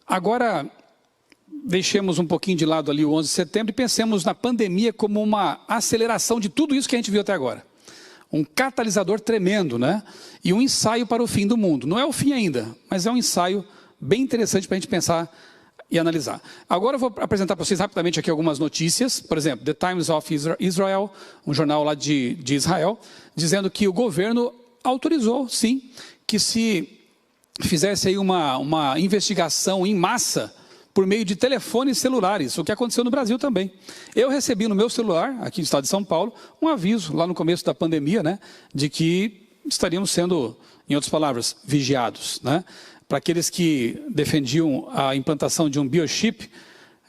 Agora, deixemos um pouquinho de lado ali o 11 de setembro e pensemos na pandemia como uma aceleração de tudo isso que a gente viu até agora. Um catalisador tremendo, né? E um ensaio para o fim do mundo. Não é o fim ainda, mas é um ensaio bem interessante para a gente pensar e analisar. Agora eu vou apresentar para vocês rapidamente aqui algumas notícias. Por exemplo, The Times of Israel, um jornal lá de Israel, dizendo que o governo autorizou, sim, que se fizesse aí uma investigação em massa por meio de telefones celulares, o que aconteceu no Brasil também. Eu recebi no meu celular, aqui no estado de São Paulo, um aviso lá no começo da pandemia, né, de que estaríamos sendo, em outras palavras, vigiados, né? Para aqueles que defendiam a implantação de um biochip,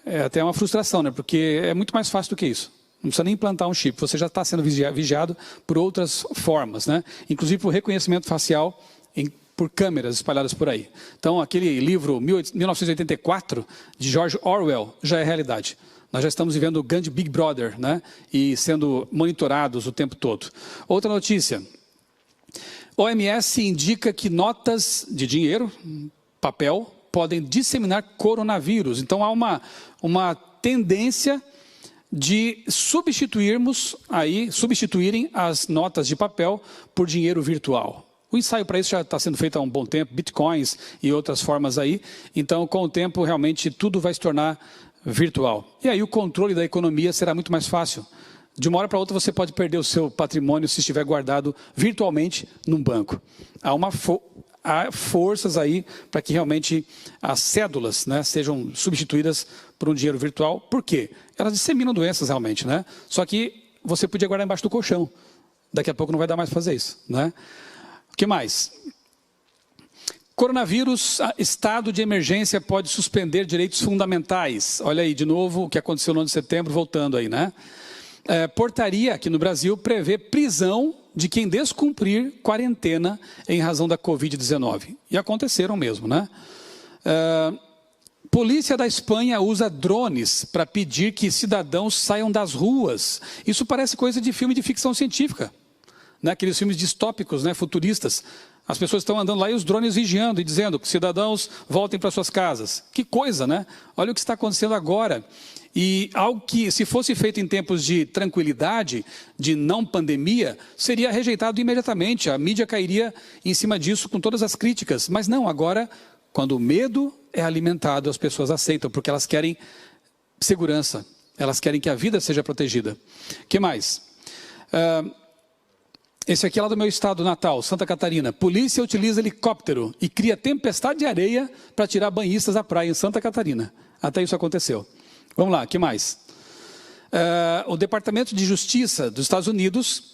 é até uma frustração, né? Porque é muito mais fácil do que isso. Não precisa nem implantar um chip, você já está sendo vigiado por outras formas, né? Inclusive por reconhecimento facial por câmeras espalhadas por aí. Então, aquele livro 1984, de George Orwell, já é realidade. Nós já estamos vivendo o grande Big Brother, né? E sendo monitorados o tempo todo. Outra notícia. OMS indica que notas de dinheiro, papel, podem disseminar coronavírus. Então, há uma tendência de substituírem as notas de papel por dinheiro virtual. O ensaio para isso já está sendo feito há um bom tempo, bitcoins e outras formas aí. Então, com o tempo, realmente, tudo vai se tornar virtual. E aí o controle da economia será muito mais fácil. De uma hora para outra, você pode perder o seu patrimônio se estiver guardado virtualmente num banco. Há forças aí para que realmente as cédulas, né, sejam substituídas por um dinheiro virtual. Por quê? Elas disseminam doenças realmente, né? Só que você podia guardar embaixo do colchão. Daqui a pouco não vai dar mais para fazer isso, né? O que mais? Coronavírus, estado de emergência pode suspender direitos fundamentais. Olha aí, de novo, o que aconteceu no ano de setembro, voltando aí, né? Portaria aqui no Brasil prevê prisão de quem descumprir quarentena em razão da Covid-19. E aconteceram mesmo, né? Polícia da Espanha usa drones para pedir que cidadãos saiam das ruas. Isso parece coisa de filme de ficção científica. Né, aqueles filmes distópicos, né, futuristas, as pessoas estão andando lá e os drones vigiando e dizendo que cidadãos voltem para suas casas. Que coisa, né? Olha o que está acontecendo agora. E algo que, se fosse feito em tempos de tranquilidade, de não pandemia, seria rejeitado imediatamente. A mídia cairia em cima disso com todas as críticas. Mas não, agora, quando o medo é alimentado, as pessoas aceitam, porque elas querem segurança. Elas querem que a vida seja protegida. O que mais? Esse aqui é lá do meu estado natal, Santa Catarina. Polícia utiliza helicóptero e cria tempestade de areia para tirar banhistas da praia em Santa Catarina. Até isso aconteceu. Vamos lá, o que mais? O Departamento de Justiça dos Estados Unidos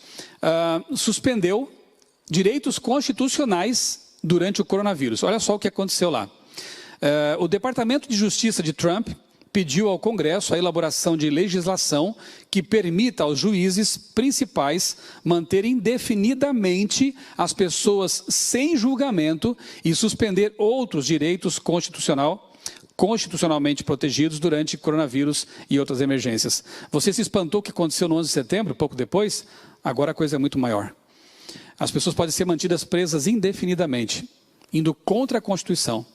suspendeu direitos constitucionais durante o coronavírus. Olha só o que aconteceu lá. O Departamento de Justiça de Trump pediu ao Congresso a elaboração de legislação que permita aos juízes principais manterem indefinidamente as pessoas sem julgamento e suspender outros direitos constitucionalmente protegidos durante coronavírus e outras emergências. Você se espantou o que aconteceu no 11 de setembro, pouco depois? Agora a coisa é muito maior. As pessoas podem ser mantidas presas indefinidamente, indo contra a Constituição.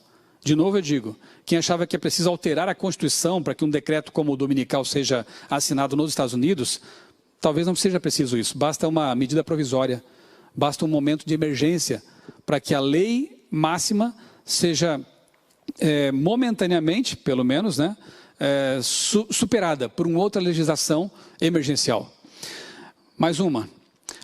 De novo eu digo, quem achava que é preciso alterar a Constituição para que um decreto como o dominical seja assinado nos Estados Unidos, talvez não seja preciso isso. Basta uma medida provisória, basta um momento de emergência para que a lei máxima seja momentaneamente, pelo menos, né, superada por uma outra legislação emergencial. Mais uma.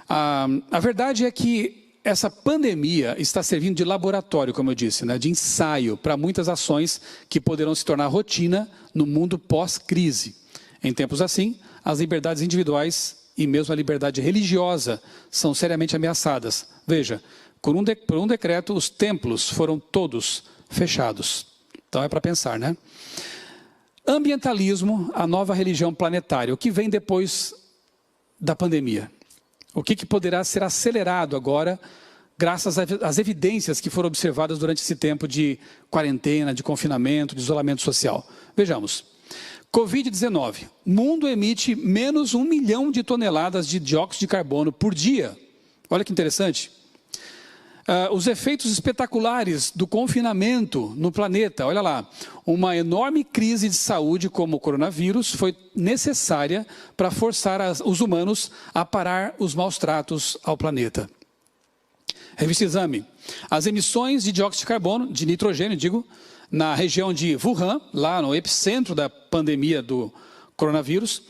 A verdade é que essa pandemia está servindo de laboratório, como eu disse, né, de ensaio para muitas ações que poderão se tornar rotina no mundo pós-crise. Em tempos assim, as liberdades individuais e mesmo a liberdade religiosa são seriamente ameaçadas. Veja, por um decreto, os templos foram todos fechados. Então é para pensar, né? Ambientalismo, a nova religião planetária, o que vem depois da pandemia? O que poderá ser acelerado agora, graças às evidências que foram observadas durante esse tempo de quarentena, de confinamento, de isolamento social? Vejamos. Covid-19. Mundo emite menos 1 milhão de toneladas de dióxido de carbono por dia. Olha que interessante. Os efeitos espetaculares do confinamento no planeta. Olha lá, uma enorme crise de saúde como o coronavírus foi necessária para forçar os humanos a parar os maus tratos ao planeta. Revista Exame. As emissões de dióxido de carbono, de nitrogênio, digo, na região de Wuhan, lá no epicentro da pandemia do coronavírus,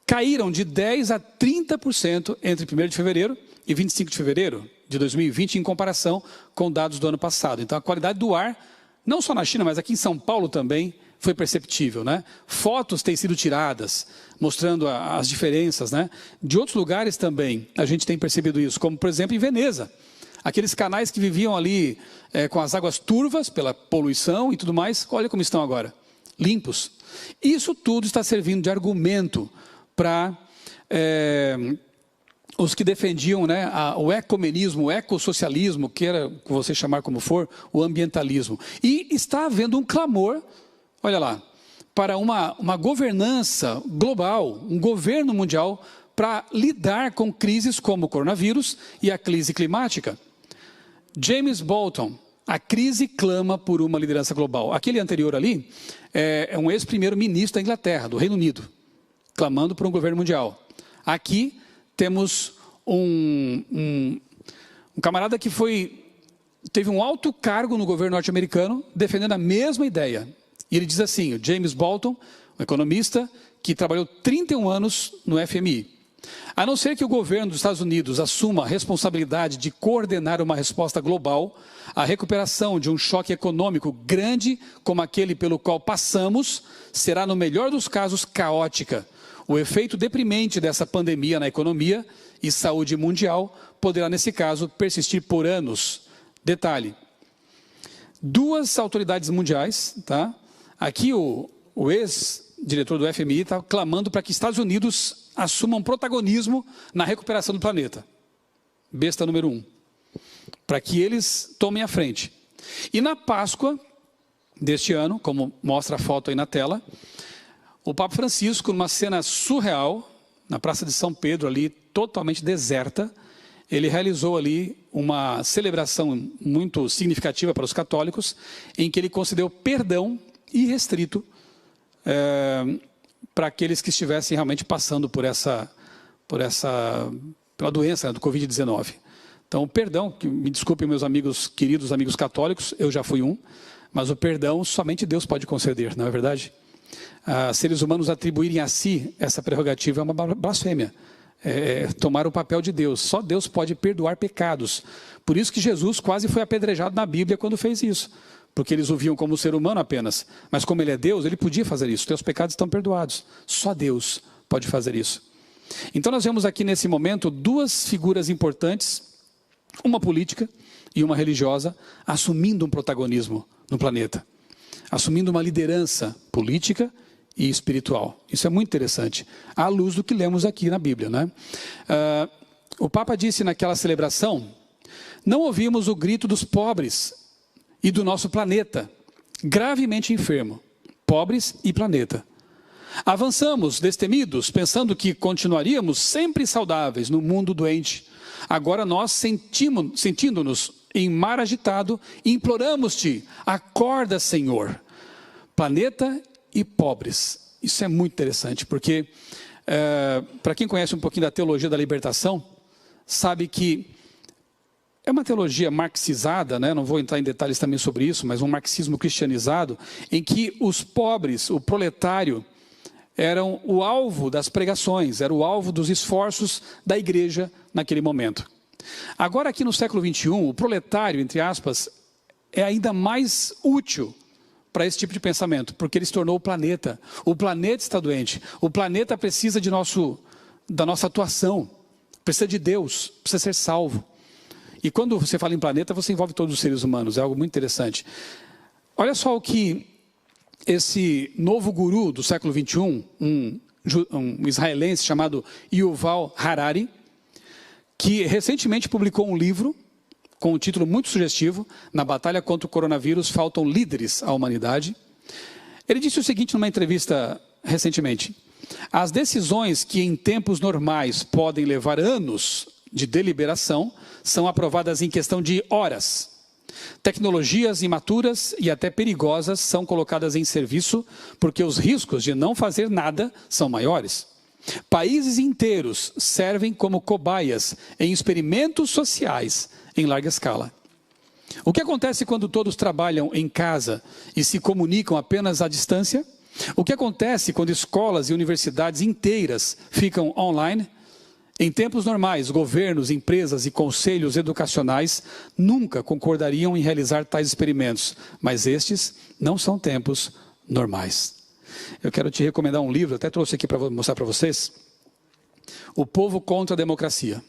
caíram de 10% a 30% entre 1º de fevereiro e 25 de fevereiro de 2020, em comparação com dados do ano passado. Então, a qualidade do ar, não só na China, mas aqui em São Paulo também, foi perceptível, né? Fotos têm sido tiradas, mostrando as diferenças, né? De outros lugares também, a gente tem percebido isso, como, por exemplo, em Veneza. Aqueles canais que viviam ali com as águas turvas, pela poluição e tudo mais, olha como estão agora, limpos. Isso tudo está servindo de argumento para os que defendiam, né, o ecumenismo, o ecossocialismo, queira você chamar como for, o ambientalismo. E está havendo um clamor, olha lá, para uma governança global, um governo mundial, para lidar com crises como o coronavírus e a crise climática. James Bolton, a crise clama por uma liderança global. Aquele anterior ali é um ex-primeiro-ministro da Inglaterra, do Reino Unido, clamando por um governo mundial. Aqui temos um camarada que teve um alto cargo no governo norte-americano, defendendo a mesma ideia. E ele diz assim, o James Bolton, um economista que trabalhou 31 anos no FMI. A não ser que o governo dos Estados Unidos assuma a responsabilidade de coordenar uma resposta global, a recuperação de um choque econômico grande como aquele pelo qual passamos será, no melhor dos casos, caótica. O efeito deprimente dessa pandemia na economia e saúde mundial poderá, nesse caso, persistir por anos. Detalhe, 2 autoridades mundiais, tá? Aqui o ex-diretor do FMI está clamando para que Estados Unidos assumam protagonismo na recuperação do planeta. Besta número 1. Para que eles tomem a frente. E na Páscoa deste ano, como mostra a foto aí na tela, o Papa Francisco, numa cena surreal, na Praça de São Pedro, ali, totalmente deserta, ele realizou ali uma celebração muito significativa para os católicos, em que ele concedeu perdão irrestrito para aqueles que estivessem realmente passando pela doença, né, do Covid-19. Então, o perdão, me desculpem meus amigos, queridos amigos católicos, eu já fui um, mas o perdão somente Deus pode conceder, não é verdade? Seres humanos atribuírem a si essa prerrogativa é uma blasfêmia. Tomar o papel de Deus. Só Deus pode perdoar pecados. Por isso que Jesus quase foi apedrejado na Bíblia quando fez isso. Porque eles o viam como ser humano apenas. Mas como ele é Deus, ele podia fazer isso. Teus pecados estão perdoados. Só Deus pode fazer isso. Então nós vemos aqui nesse momento 2 figuras importantes, uma política e uma religiosa, assumindo um protagonismo no planeta. Assumindo uma liderança política e espiritual. Isso é muito interessante, à luz do que lemos aqui na Bíblia, né? O Papa disse naquela celebração, não ouvimos o grito dos pobres e do nosso planeta, gravemente enfermo, pobres e planeta. Avançamos, destemidos, pensando que continuaríamos sempre saudáveis no mundo doente. Agora nós, sentindo-nos em mar agitado, imploramos-te, acorda, Senhor. Planeta e pobres. Isso é muito interessante, porque para quem conhece um pouquinho da teologia da libertação, sabe que é uma teologia marxizada, né? Não vou entrar em detalhes também sobre isso, mas um marxismo cristianizado, em que os pobres, o proletário, eram o alvo das pregações, era o alvo dos esforços da igreja naquele momento. Agora, aqui no século XXI, o proletário, entre aspas, é ainda mais útil para esse tipo de pensamento, porque ele se tornou o planeta. O planeta está doente, o planeta precisa da nossa atuação, precisa de Deus, precisa ser salvo. E quando você fala em planeta, você envolve todos os seres humanos, é algo muito interessante. Olha só o que esse novo guru do século XXI, um israelense chamado Yuval Harari, que recentemente publicou um livro com um título muito sugestivo, Na Batalha contra o Coronavírus, faltam líderes à humanidade. Ele disse o seguinte numa entrevista recentemente, as decisões que em tempos normais podem levar anos de deliberação são aprovadas em questão de horas. Tecnologias imaturas e até perigosas são colocadas em serviço porque os riscos de não fazer nada são maiores. Países inteiros servem como cobaias em experimentos sociais em larga escala. O que acontece quando todos trabalham em casa e se comunicam apenas à distância? O que acontece quando escolas e universidades inteiras ficam online? Em tempos normais, governos, empresas e conselhos educacionais nunca concordariam em realizar tais experimentos, mas estes não são tempos normais. Eu quero te recomendar um livro, até trouxe aqui para mostrar para vocês, O Povo contra a Democracia,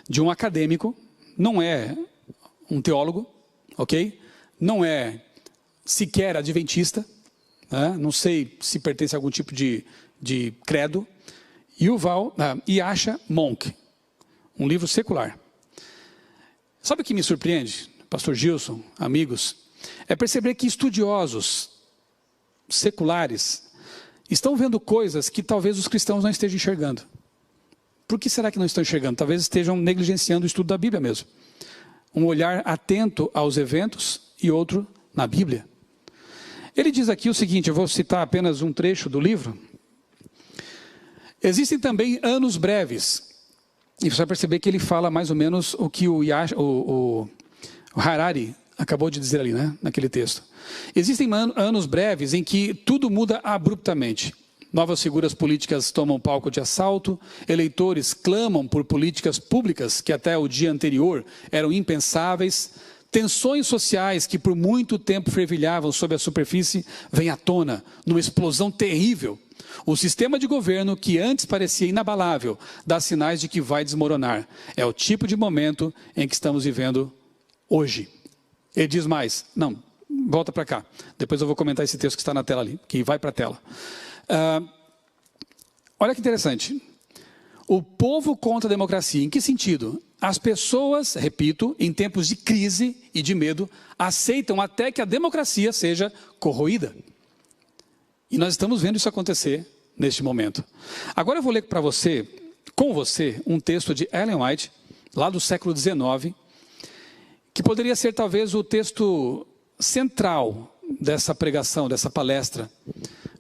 de um acadêmico, não é um teólogo, ok? Não é sequer adventista, né? Não sei se pertence a algum tipo de credo. Yasha Monk, um livro secular. Sabe o que me surpreende, pastor Gilson, amigos? É perceber que estudiosos seculares estão vendo coisas que talvez os cristãos não estejam enxergando. Por que será que não estão enxergando? Talvez estejam negligenciando o estudo da Bíblia mesmo. Um olhar atento aos eventos e outro na Bíblia. Ele diz aqui o seguinte, eu vou citar apenas um trecho do livro. Existem também anos breves. E você vai perceber que ele fala mais ou menos o que o Harari acabou de dizer ali, né, naquele texto. Existem anos breves em que tudo muda abruptamente. Novas figuras políticas tomam palco de assalto, eleitores clamam por políticas públicas que até o dia anterior eram impensáveis, tensões sociais que por muito tempo fervilhavam sob a superfície vêm à tona numa explosão terrível. O sistema de governo, que antes parecia inabalável, dá sinais de que vai desmoronar. É o tipo de momento em que estamos vivendo hoje. Ele diz mais, não, volta para cá. Depois eu vou comentar esse texto que está na tela ali, que vai para a tela. Olha que interessante. O povo contra a democracia. Em que sentido? As pessoas, repito, em tempos de crise e de medo, aceitam até que a democracia seja corroída. E nós estamos vendo isso acontecer neste momento. Agora eu vou ler para você, com você, um texto de Ellen White, lá do século XIX, que poderia ser talvez o texto central dessa pregação, dessa palestra,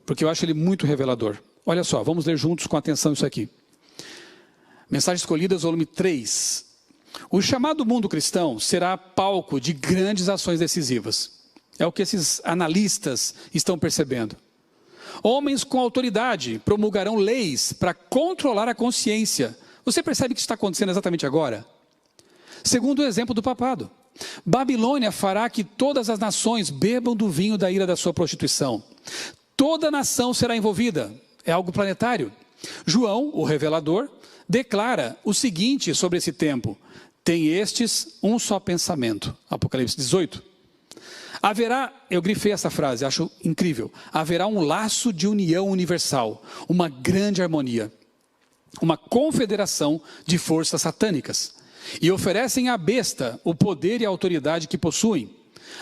porque eu acho ele muito revelador. Olha só, vamos ler juntos com atenção isso aqui. Mensagens Escolhidas, volume 3. O chamado mundo cristão será palco de grandes ações decisivas. É o que esses analistas estão percebendo. Homens com autoridade promulgarão leis para controlar a consciência. Você percebe que isso está acontecendo exatamente agora? Segundo o exemplo do papado, Babilônia fará que todas as nações bebam do vinho da ira da sua prostituição. Toda nação será envolvida. É algo planetário. João, o revelador, declara o seguinte sobre esse tempo. Tem estes um só pensamento. Apocalipse 18. Haverá, eu grifei essa frase, acho incrível. Haverá um laço de união universal, uma grande harmonia, uma confederação de forças satânicas. E oferecem à besta o poder e a autoridade que possuem.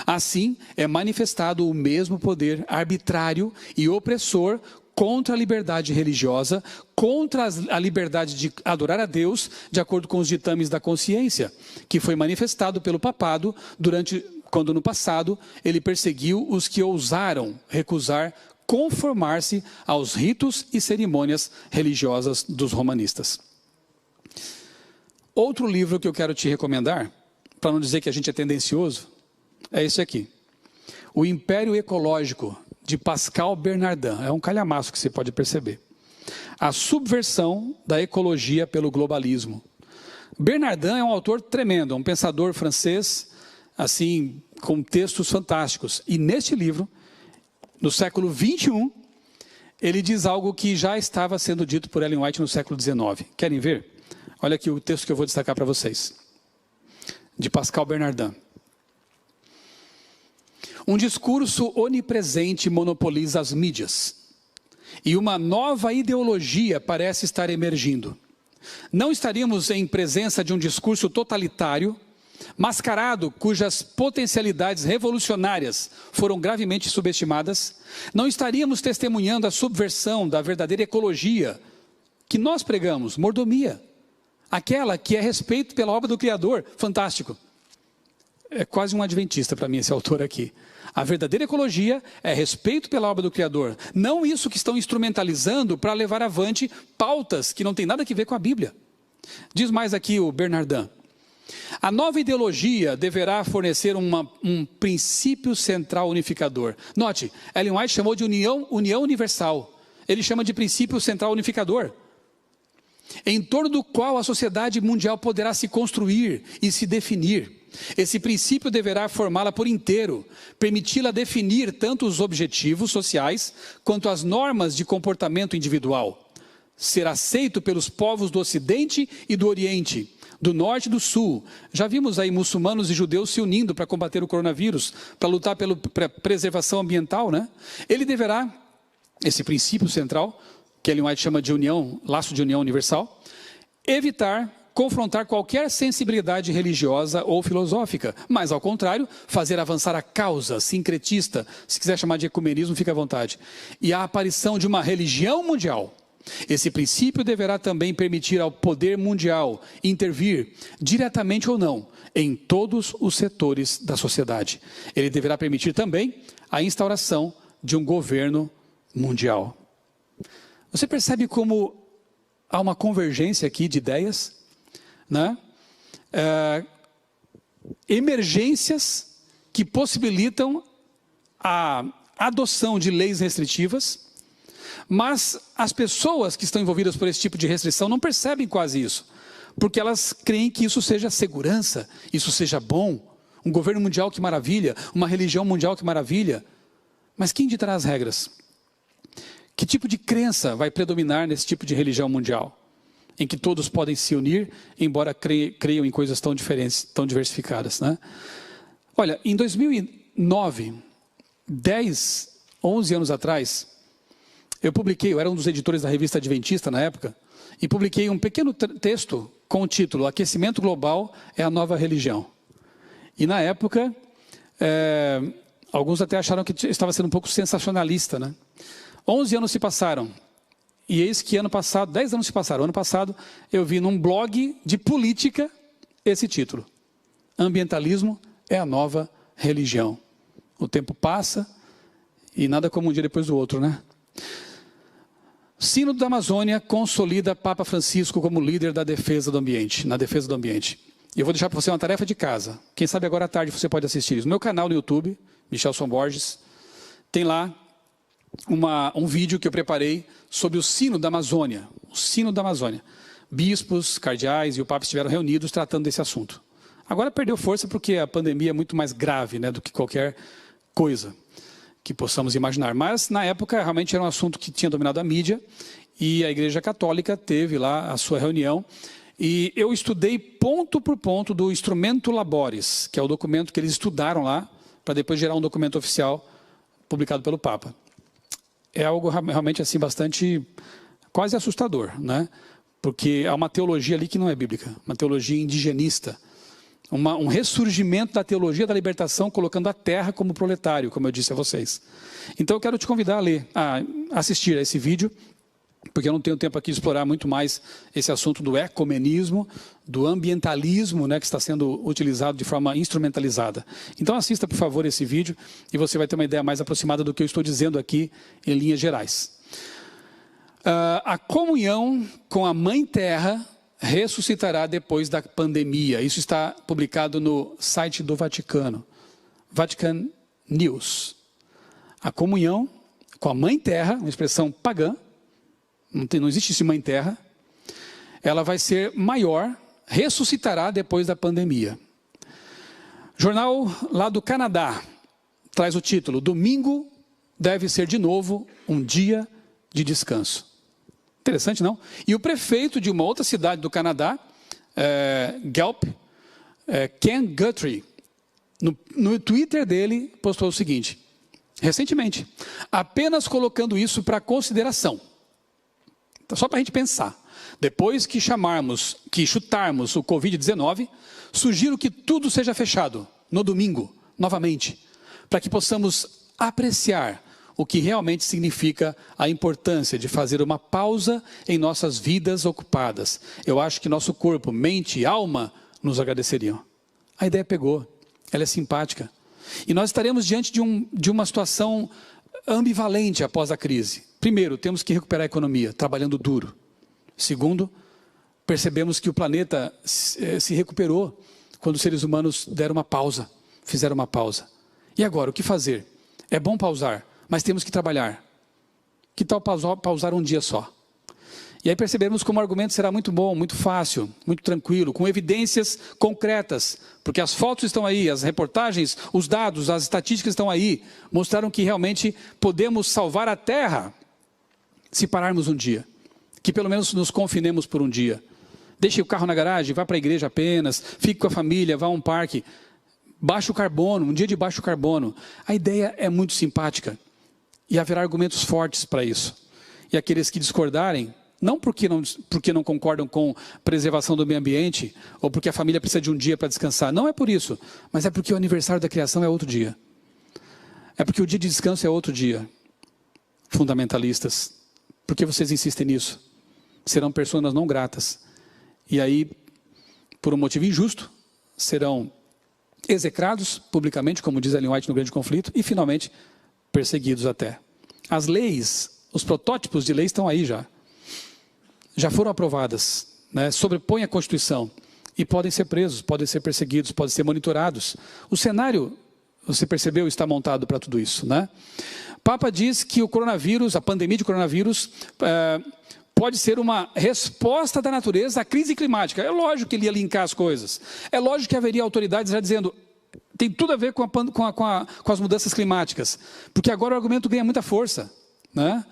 Assim, é manifestado o mesmo poder arbitrário e opressor contra a liberdade religiosa, contra a liberdade de adorar a Deus, de acordo com os ditames da consciência, que foi manifestado pelo papado quando no passado ele perseguiu os que ousaram recusar conformar-se aos ritos e cerimônias religiosas dos romanistas. Outro livro que eu quero te recomendar, para não dizer que a gente é tendencioso, é esse aqui. O Império Ecológico, de Pascal Bernardin. É um calhamaço que você pode perceber. A subversão da ecologia pelo globalismo. Bernardin é um autor tremendo, um pensador francês, assim, com textos fantásticos. E neste livro, no século 21, ele diz algo que já estava sendo dito por Ellen White no século 19. Querem ver? Olha aqui o texto que eu vou destacar para vocês. De Pascal Bernardin. Um discurso onipresente monopoliza as mídias. E uma nova ideologia parece estar emergindo. Não estaríamos em presença de um discurso totalitário, mascarado, cujas potencialidades revolucionárias foram gravemente subestimadas? Não estaríamos testemunhando a subversão da verdadeira ecologia que nós pregamos, mordomia, aquela que é respeito pela obra do Criador. Fantástico. É quase um adventista para mim esse autor aqui. A verdadeira ecologia é respeito pela obra do Criador. Não isso que estão instrumentalizando para levar avante pautas que não tem nada a ver com a Bíblia. Diz mais aqui o Bernardin. A nova ideologia deverá fornecer um princípio central unificador. Note, Ellen White chamou de união universal. Ele chama de princípio central unificador, em torno do qual a sociedade mundial poderá se construir e se definir. Esse princípio deverá formá-la por inteiro, permiti-la definir tanto os objetivos sociais quanto as normas de comportamento individual. Ser aceito pelos povos do Ocidente e do Oriente, do Norte e do Sul. Já vimos aí muçulmanos e judeus se unindo para combater o coronavírus, para lutar pela preservação ambiental, né? Ele deverá, esse princípio central, que Ellen White chama de união, laço de união universal, evitar confrontar qualquer sensibilidade religiosa ou filosófica, mas, ao contrário, fazer avançar a causa sincretista, se quiser chamar de ecumenismo, fica à vontade, e a aparição de uma religião mundial. Esse princípio deverá também permitir ao poder mundial intervir, diretamente ou não, em todos os setores da sociedade. Ele deverá permitir também a instauração de um governo mundial. Você percebe como há uma convergência aqui de ideias? Né? Emergências que possibilitam a adoção de leis restritivas, mas as pessoas que estão envolvidas por esse tipo de restrição não percebem quase isso, porque elas creem que isso seja segurança, isso seja bom, um governo mundial que maravilha, uma religião mundial que maravilha. Mas quem ditará as regras? Que tipo de crença vai predominar nesse tipo de religião mundial? Em que todos podem se unir, embora creiam em coisas tão diferentes, tão diversificadas, né? Olha, em 2009, 11 anos atrás, eu era um dos editores da revista Adventista na época, e publiquei um pequeno texto com o título Aquecimento Global é a Nova Religião. E na época, alguns até acharam que estava sendo um pouco sensacionalista, né? 11 anos se passaram. E eis que ano passado, 10 anos se passaram, ano passado, eu vi num blog de política esse título. Ambientalismo é a nova religião. O tempo passa e nada como um dia depois do outro, né? Sínodo da Amazônia consolida Papa Francisco como líder da defesa do ambiente, na defesa do ambiente. E eu vou deixar para você uma tarefa de casa. Quem sabe agora à tarde você pode assistir isso. No meu canal no YouTube, Michelson Borges, tem lá um vídeo que eu preparei sobre o Sínodo da Amazônia. O Sínodo da Amazônia. Bispos, cardeais e o Papa estiveram reunidos tratando desse assunto. Agora perdeu força porque a pandemia é muito mais grave, né, do que qualquer coisa que possamos imaginar. Mas, na época, realmente era um assunto que tinha dominado a mídia e a Igreja Católica teve lá a sua reunião. E eu estudei ponto por ponto do Instrumento Laboris, que é o documento que eles estudaram lá, para depois gerar um documento oficial publicado pelo Papa. É algo realmente assim bastante, quase assustador, né? Porque há uma teologia ali que não é bíblica, uma teologia indigenista, um ressurgimento da teologia da libertação, colocando a terra como proletário, como eu disse a vocês. Então eu quero te convidar a assistir a esse vídeo, porque eu não tenho tempo aqui de explorar muito mais esse assunto do ecumenismo, do ambientalismo, né, que está sendo utilizado de forma instrumentalizada. Então assista, por favor, esse vídeo e você vai ter uma ideia mais aproximada do que eu estou dizendo aqui em linhas gerais. A comunhão com a Mãe Terra ressuscitará depois da pandemia. Isso está publicado no site do Vaticano, Vatican News. A comunhão com a Mãe Terra, uma expressão pagã, não existe isso, Mãe Terra, ela vai ser maior, ressuscitará depois da pandemia. Jornal lá do Canadá traz o título: Domingo deve ser de novo um dia de descanso. Interessante, não? E o prefeito de uma outra cidade do Canadá, Guelph, Ken Guthrie, no Twitter dele, postou o seguinte, recentemente: apenas colocando isso para consideração. Só para a gente pensar. Depois que chutarmos o Covid-19, sugiro que tudo seja fechado no domingo, novamente, para que possamos apreciar o que realmente significa a importância de fazer uma pausa em nossas vidas ocupadas. Eu acho que nosso corpo, mente e alma nos agradeceriam. A ideia pegou, ela é simpática. E nós estaremos diante de uma situação ambivalente após a crise. Primeiro, temos que recuperar a economia, trabalhando duro. Segundo, percebemos que o planeta se recuperou quando os seres humanos deram uma pausa, fizeram uma pausa. E agora, o que fazer? É bom pausar, mas temos que trabalhar. Que tal pausar um dia só? E aí percebemos como o argumento será muito bom, muito fácil, muito tranquilo, com evidências concretas, porque as fotos estão aí, as reportagens, os dados, as estatísticas estão aí, mostraram que realmente podemos salvar a Terra se pararmos um dia, que pelo menos nos confinemos por um dia. Deixe o carro na garagem, vá para a igreja apenas, fique com a família, vá a um parque. Baixo carbono, um dia de baixo carbono. A ideia é muito simpática e haverá argumentos fortes para isso. E aqueles que discordarem, não porque não concordam com preservação do meio ambiente, ou porque a família precisa de um dia para descansar, não é por isso, mas é porque o aniversário da criação é outro dia. É porque o dia de descanso é outro dia. Fundamentalistas, por que vocês insistem nisso? Serão pessoas não gratas. E aí, por um motivo injusto, serão execrados publicamente, como diz Ellen White no Grande Conflito, e finalmente perseguidos até. As leis, os protótipos de leis estão aí já. Já foram aprovadas, né? Sobrepõem a Constituição e podem ser presos, podem ser perseguidos, podem ser monitorados. O cenário, você percebeu, está montado para tudo isso, né? Papa diz que o coronavírus, a pandemia de coronavírus, pode ser uma resposta da natureza à crise climática. É lógico que ele ia linkar as coisas. É lógico que haveria autoridades já dizendo, tem tudo a ver com as mudanças climáticas. Porque agora o argumento ganha muita força, né?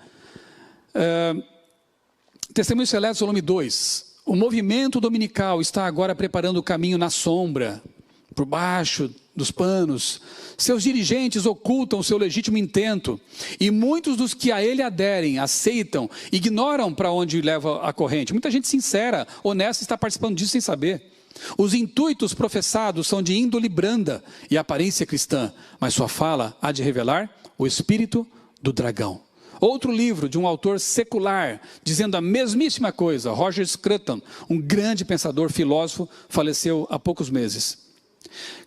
Testemunhos Seletos, volume 2. O movimento dominical está agora preparando o caminho na sombra, por baixo dos panos. Seus dirigentes ocultam o seu legítimo intento. E muitos dos que a ele aderem, aceitam, ignoram para onde leva a corrente. Muita gente sincera, honesta, está participando disso sem saber. Os intuitos professados são de índole branda e aparência cristã, mas sua fala há de revelar o espírito do dragão. Outro livro de um autor secular, dizendo a mesmíssima coisa, Roger Scruton, um grande pensador, filósofo, faleceu há poucos meses.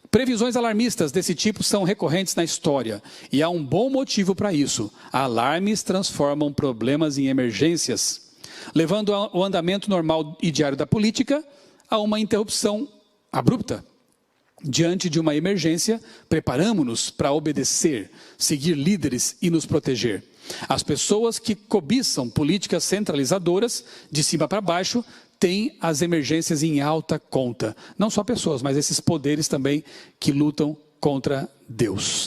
Previsões alarmistas desse tipo são recorrentes na história, e há um bom motivo para isso. Alarmes transformam problemas em emergências, levando o andamento normal e diário da política a uma interrupção abrupta. Diante de uma emergência, preparamo-nos para obedecer, seguir líderes e nos proteger. As pessoas que cobiçam políticas centralizadoras, de cima para baixo, têm as emergências em alta conta. Não só pessoas, mas esses poderes também que lutam contra Deus.